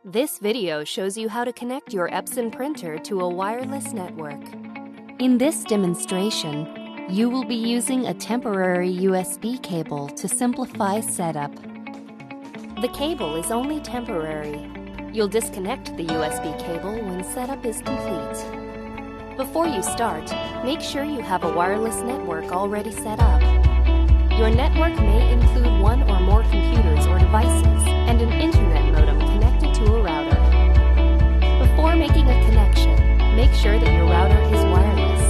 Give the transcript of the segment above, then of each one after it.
This video shows you how to connect your EPSON printer to a wireless network. In this demonstration, you will be using a temporary USB cable to simplify setup. The cable is only temporary. You'll disconnect the USB cable when setup is complete. Before you start, make sure you have a wireless network already set up. Your network may include one or more computers or devices and an internet modem connected to a router. Before making a connection, make sure that your router is wireless.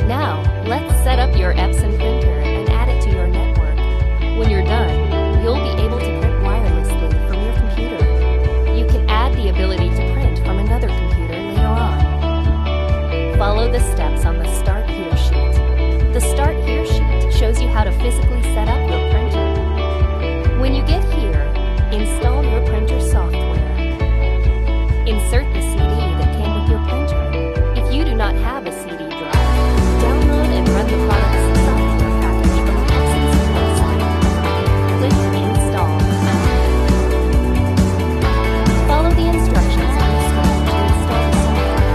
Now, let's set up your EPSON printer and add it to your network. When you're done, you'll be able to print wirelessly from your computer. You can add the ability to print from another computer later on. Follow the steps on the Start Here sheet. The Start Here sheet shows you how to physically set up your printer. When you get here, install your printer software. Insert the CD that came with your printer. If you do not have a CD drive, download and run the product's software package from the EPSON website. Click Install. Follow the instructions on the screen to install the software.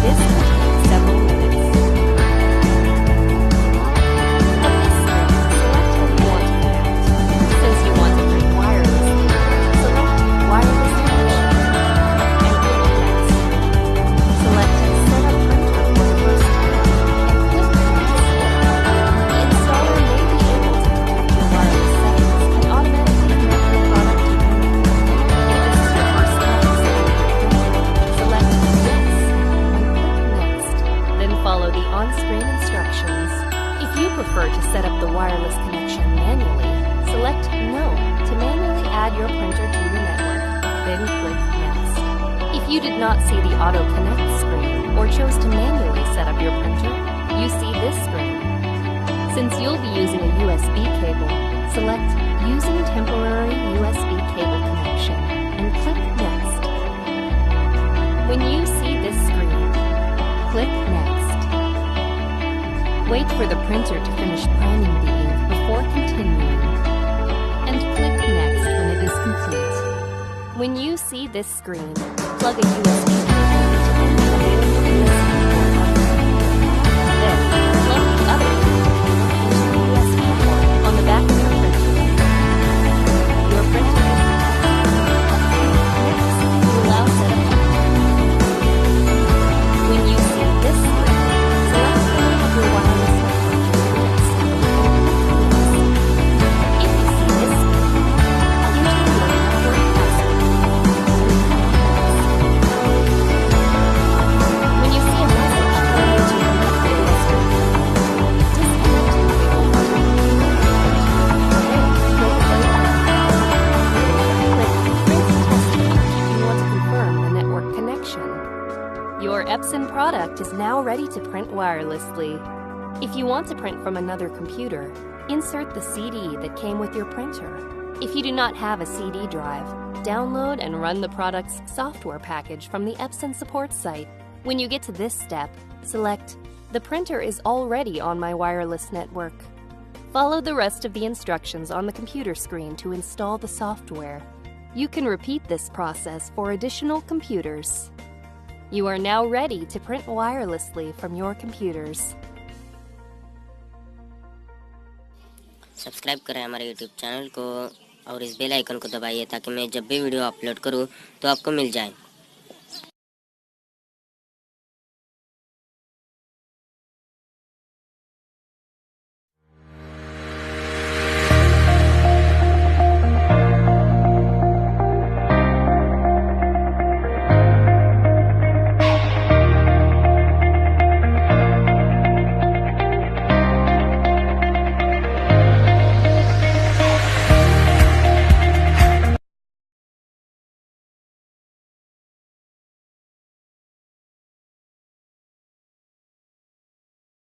This will take several minutes. From this screen, select how you want to connect. Since you want to print wirelessly, select Wireless Connection and click Next. Select Set up printer for the first time and click Next. The installer may be able to detect your wireless settings and automatically connect your product to your network. If this is your first time setting up your printer, select Yes and click Next. Then follow the on-screen instructions. If you prefer to set up the wireless connection manually, select No to manually add your printer to your network, then click Next. If you did not see the Auto Connect screen or chose to manually set up your printer, you see this screen. Since you'll be using a USB cable, select Using Temporary USB Cable Connection and click Next. When you see this screen, click Next. Wait for the printer to finish priming the ink before continuing, and click Next when it is complete. When you see this screen, plug a USB cable into any available USB port on the printer. Then, plug the other cable into the USB port on the back of your printer. Your printer is complete. Next, allow setup to begin. When you see this screen, select the name of your wireless network in the list and click Next. If you see this screen, enter your network password. When you see a message telling you to connect the USB cable, disconnect the cable from your computer. Then click Play Back. Click Print Testing if you want to confirm the network connection. Your EPSON product is now ready to print wirelessly. If you want to print from another computer, insert the CD that came with your printer. If you do not have a CD drive, download and run the product's software package from the EPSON support site. When you get to this step, select The printer is already on my wireless network. Follow the rest of the instructions on the computer screen to install the software. You can repeat this process for additional computers. You are now ready to print wirelessly from your computers. Subscribe करें हमारे YouTube channel को और इस bell icon को दबाइए ताकि मैं जब भी वीडियो अपलोड करूं तो आपको मिल जाए।